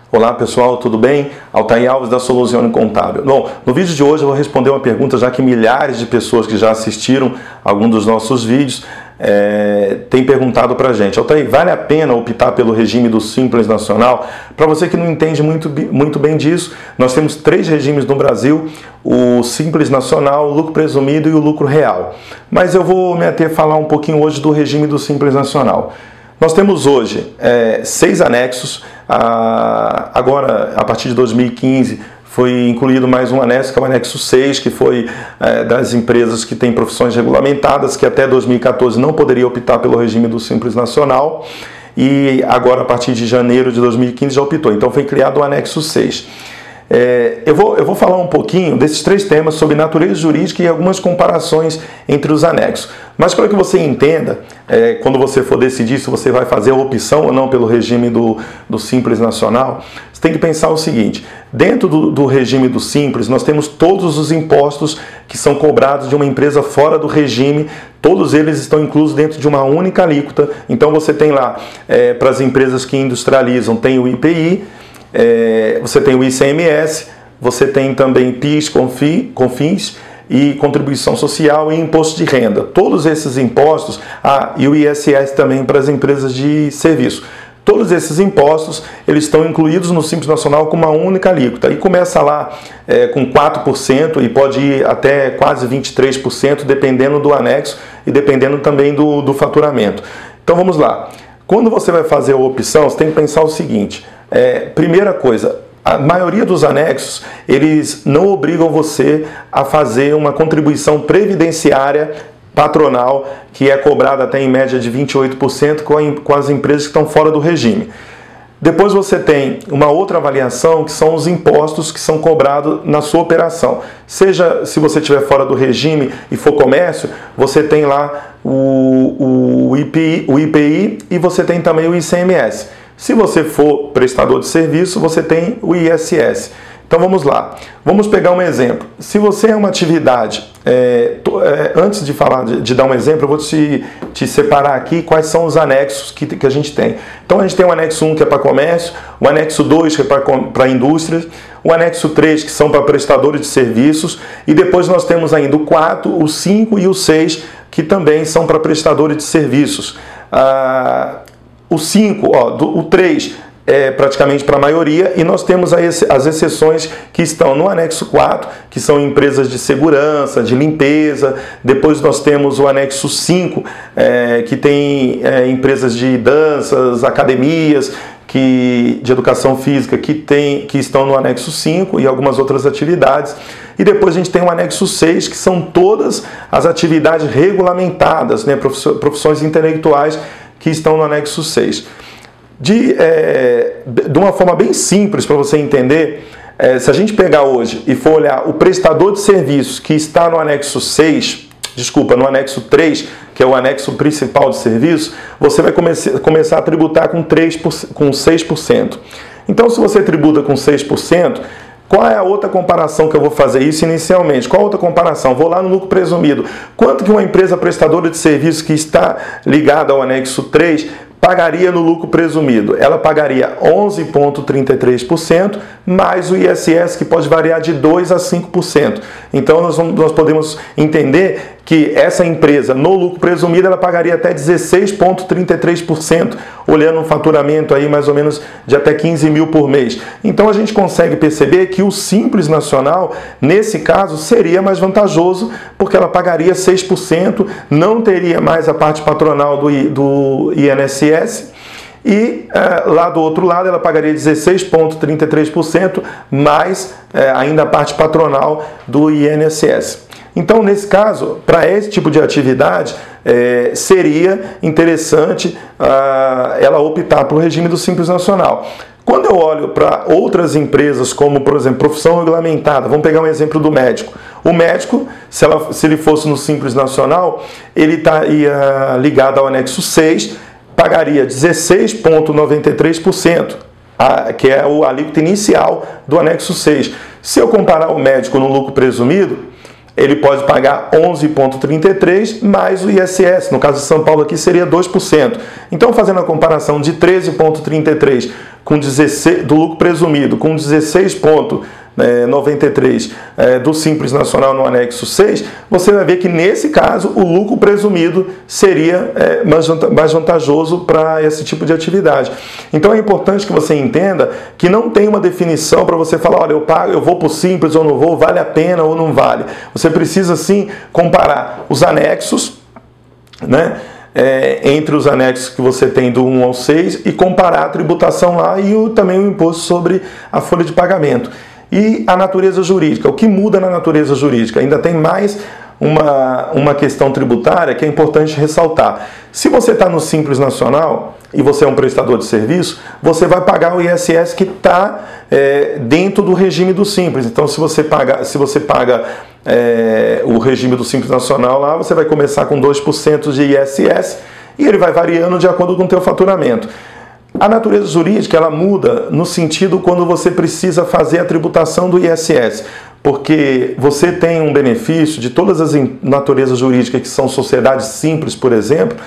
Olá pessoal, tudo bem? Altair Alves da Soluzione Contábil. Bom, no vídeo de hoje eu vou responder uma pergunta, já que milhares de pessoas que já assistiram algum dos nossos vídeos têm perguntado pra gente: Altair, vale a pena optar pelo regime do Simples Nacional? Para você que não entende muito bem disso, nós temos 3 regimes no Brasil: o Simples Nacional, o lucro presumido e o lucro real. Mas eu vou me ater a falar um pouquinho hoje do regime do Simples Nacional. Nós temos hoje 6 anexos. Agora, a partir de 2015, foi incluído mais um anexo, que é o anexo 6, que foi das empresas que têm profissões regulamentadas, que até 2014 não poderia optar pelo regime do Simples Nacional, e agora, a partir de janeiro de 2015, já optou. Então, foi criado o anexo 6. Eu vou falar um pouquinho desses 3 temas sobre natureza jurídica e algumas comparações entre os anexos. Mas para que você entenda, quando você for decidir se você vai fazer a opção ou não pelo regime do Simples Nacional, você tem que pensar o seguinte: dentro do regime do Simples, nós temos todos os impostos que são cobrados de uma empresa fora do regime, todos eles estão inclusos dentro de uma única alíquota. Então você tem lá, para as empresas que industrializam, tem o IPI, você tem o ICMS, você tem também PIS, COFINS e contribuição social e imposto de renda. Todos esses impostos, e o ISS também para as empresas de serviço. Todos esses impostos, eles estão incluídos no Simples Nacional com uma única alíquota. E começa lá com 4% e pode ir até quase 23%, dependendo do anexo e dependendo também do faturamento. Então vamos lá. Quando você vai fazer a opção, você tem que pensar o seguinte: primeira coisa, a maioria dos anexos, eles não obrigam você a fazer uma contribuição previdenciária patronal, que é cobrada até em média de 28% com as empresas que estão fora do regime. Depois você tem uma outra avaliação, que são os impostos que são cobrados na sua operação. Seja se você estiver fora do regime e for comércio, você tem lá o IPI e você tem também o ICMS. Se você for prestador de serviço, você tem o ISS. Então vamos lá, vamos pegar um exemplo. Se você é uma atividade, antes de dar um exemplo, eu vou te separar aqui quais são os anexos que a gente tem. Então a gente tem o anexo 1, que é para comércio, o anexo 2, que é para indústrias, o anexo 3, que são para prestadores de serviços, e depois nós temos ainda o 4, o 5 e o 6, que também são para prestadores de serviços. O 5, o 3 é praticamente para a maioria, e nós temos as exceções que estão no anexo 4, que são empresas de segurança, de limpeza. Depois nós temos o anexo 5, que tem empresas de danças, academias, de educação física, que estão no anexo 5 e algumas outras atividades. E depois a gente tem o anexo 6, que são todas as atividades regulamentadas, profissões intelectuais, que estão no anexo 6. De uma forma bem simples para você entender, se a gente pegar hoje e for olhar o prestador de serviços que está no anexo 6, no anexo 3, que é o anexo principal de serviço, você vai começar a tributar com 6%. Então, se você tributa com 6%, qual é a outra comparação que eu vou fazer isso inicialmente? Qual a outra comparação? Vou lá no lucro presumido. Quanto que uma empresa prestadora de serviço que está ligada ao anexo 3 pagaria no lucro presumido? Ela pagaria 11,33% mais o ISS, que pode variar de 2% a 5%. Então nós podemos entender que essa empresa, no lucro presumido, ela pagaria até 16,33%, olhando um faturamento aí mais ou menos de até 15 mil por mês. Então a gente consegue perceber que o Simples Nacional, nesse caso, seria mais vantajoso, porque ela pagaria 6%, não teria mais a parte patronal do INSS, e lá do outro lado ela pagaria 16,33% mais ainda a parte patronal do INSS. Então, nesse caso, para esse tipo de atividade, seria interessante ela optar pelo regime do Simples Nacional. Quando eu olho para outras empresas, como, por exemplo, profissão regulamentada, vamos pegar um exemplo do médico. O médico, se ele fosse no Simples Nacional, ele estaria ligado ao anexo 6, pagaria 16,93%, que é a alíquota inicial do anexo 6. Se eu comparar o médico no lucro presumido, ele pode pagar 11,33 mais o ISS, no caso de São Paulo aqui seria 2%. Então, fazendo a comparação de 13,33 com 16 do lucro presumido com 16,93 do Simples Nacional no anexo 6, você vai ver que nesse caso o lucro presumido seria mais vantajoso para esse tipo de atividade. Então é importante que você entenda que não tem uma definição para você falar, olha, eu vou para o Simples ou não vou, vale a pena ou não vale. Você precisa sim comparar os anexos, né? Entre os anexos que você tem do 1 ao 6 e comparar a tributação lá e também o imposto sobre a folha de pagamento. E a natureza jurídica, o que muda na natureza jurídica? Ainda tem mais uma questão tributária que é importante ressaltar. Se você está no Simples Nacional e você é um prestador de serviço, você vai pagar o ISS que está dentro do regime do Simples. Então, se você paga o regime do Simples Nacional lá, você vai começar com 2% de ISS e ele vai variando de acordo com o teu faturamento. A natureza jurídica ela muda no sentido quando você precisa fazer a tributação do ISS, porque você tem um benefício de todas as naturezas jurídicas que são sociedades simples, por exemplo,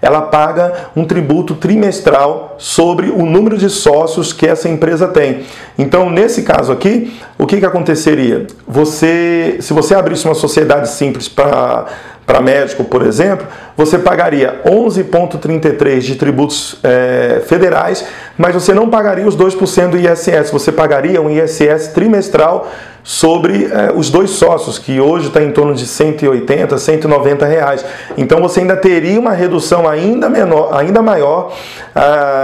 ela paga um tributo trimestral sobre o número de sócios que essa empresa tem. Então, nesse caso aqui, o que aconteceria? Se você abrisse uma sociedade simples para médico, por exemplo, você pagaria 11,33 de tributos federais, mas você não pagaria os 2% do ISS, você pagaria um ISS trimestral sobre os dois sócios, que hoje está em torno de 180, 190 reais. Então você ainda teria uma redução ainda maior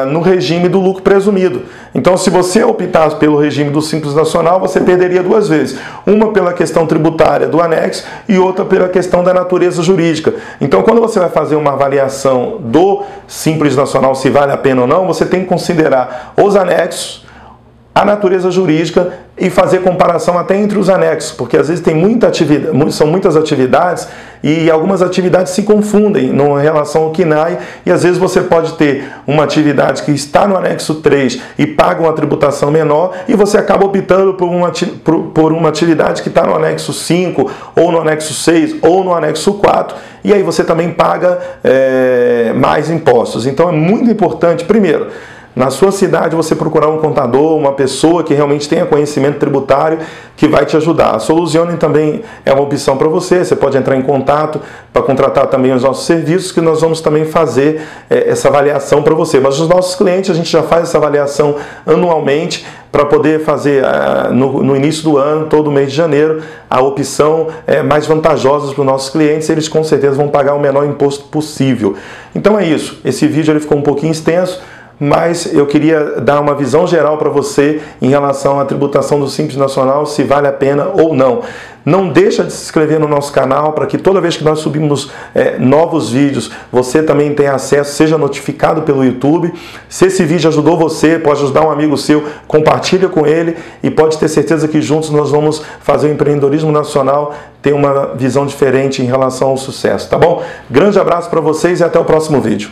no regime do lucro presumido. Então, se você optasse pelo regime do Simples Nacional, você perderia duas vezes. Uma pela questão tributária do anexo e outra pela questão da natureza jurídica. Então, quando você vai fazer uma avaliação do Simples Nacional, se vale a pena ou não, você tem que considerar os anexos, a natureza jurídica e fazer comparação até entre os anexos, porque às vezes tem são muitas atividades e algumas atividades se confundem em relação ao KNAI e às vezes você pode ter uma atividade que está no anexo 3 e paga uma tributação menor e você acaba optando por uma atividade que está no anexo 5 ou no anexo 6 ou no anexo 4 e aí você também paga mais impostos. Então é muito importante, primeiro, na sua cidade você procurar um contador, uma pessoa que realmente tenha conhecimento tributário que vai te ajudar. A Soluzione também é uma opção para você, você pode entrar em contato para contratar também os nossos serviços que nós vamos também fazer essa avaliação para você. Mas os nossos clientes a gente já faz essa avaliação anualmente para poder fazer no início do ano, todo mês de janeiro, a opção mais vantajosa para os nossos clientes, eles com certeza vão pagar o menor imposto possível. Então é isso, esse vídeo ele ficou um pouquinho extenso, mas eu queria dar uma visão geral para você em relação à tributação do Simples Nacional, se vale a pena ou não. Não deixa de se inscrever no nosso canal para que toda vez que nós subimos novos vídeos, você também tenha acesso, seja notificado pelo YouTube. Se esse vídeo ajudou você, pode ajudar um amigo seu, compartilha com ele e pode ter certeza que juntos nós vamos fazer o empreendedorismo nacional ter uma visão diferente em relação ao sucesso, tá bom? Grande abraço para vocês e até o próximo vídeo.